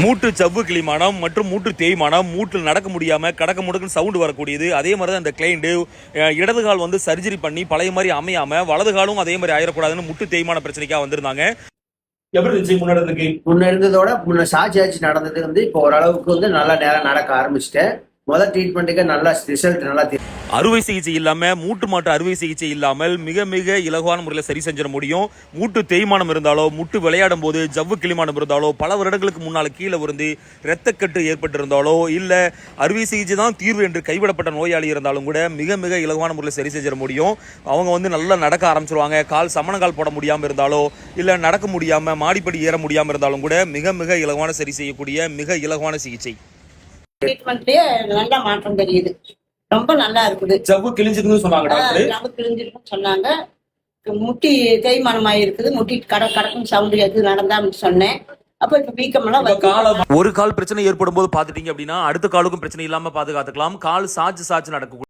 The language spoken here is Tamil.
மூட்டு சவ்வு கிளிமானம் மற்றும் மூட்டு தேய்மானம், மூட்டில் நடக்க முடியாம கடக்க முடக்குன்னு சவுண்ட் வரக்கூடியது. அதே மாதிரி தான் அந்த கிளைண்ட் இடது கால் வந்து சர்ஜரி பண்ணி பழைய மாதிரி அமையாம வலது காலும் அதே மாதிரி ஆயிடக்கூடாதுன்னு முட்டு தேய்மான பிரச்சனைக்காக வந்திருந்தாங்க. எப்படி இருந்துச்சு முன்ன இருந்ததோட முன்ன சாட்சி நடந்தது வந்து இப்போ ஓரளவுக்கு வந்து நல்லா நேரம் நடக்க ஆரம்பிச்சிட்டேன். முதல் ட்ரீட்மெண்ட்டுக்கு நல்ல ரிசல்ட் நல்லா அறுவை சிகிச்சை இல்லாம மூட்டு மாட்டு அறுவை சிகிச்சை இல்லாமல் மிக மிக இலகுவான முறையில் சரி செஞ்சிட முடியும். மூட்டு தேய்மானம் இருந்தாலோ, முட்டு விளையாடும் போது ஜவ்வு கிளிமானம் இருந்தாலோ, பல வருடங்களுக்கு முன்னால் கீழே விழுந்து இரத்தக்கட்டு ஏற்பட்டிருந்தாலோ, இல்லை அறுவை சிகிச்சை தான் தீர்வு என்று கைவிடப்பட்ட நோயாளி இருந்தாலும் கூட மிக மிக இலகுவான முறையில் சரி செஞ்சிட முடியும். அவங்க வந்து நல்லா நடக்க ஆரம்பிச்சிருவாங்க. கால் சமணங்கால் போட முடியாமல் இருந்தாலோ, இல்லை நடக்க முடியாமல் மாடிப்படி ஏற முடியாமல் இருந்தாலும் கூட மிக மிக இலகுவான சரி செய்யக்கூடிய மிக இலகுவான சிகிச்சை. ட்ரீட்மெண்ட்லயே நல்ல மாற்றம் தெரியுது. ரொம்ப நல்லா இருக்குது. ஜவ்வு கிழிஞ்சிருக்குன்னு சொன்னாங்க டாக்டர். ஜவ்வு கிழிஞ்சிருக்குன்னு சொன்னாங்க. முட்டி தேய்மானம் ஆயிருக்குது. முட்டி கடக்கும் சவுண்ட் எது நடந்தான்னு சொன்னேன். அப்ப இப்ப வீக்கமெல்லாம் ஒரு கால் பிரச்சனை ஏற்படும் போது பாத்துட்டீங்க அப்படின்னா அடுத்த காலுக்கும் பிரச்சனை இல்லாம பாதுகாத்துக்கலாம். கால் சாச்சு நடக்கும்.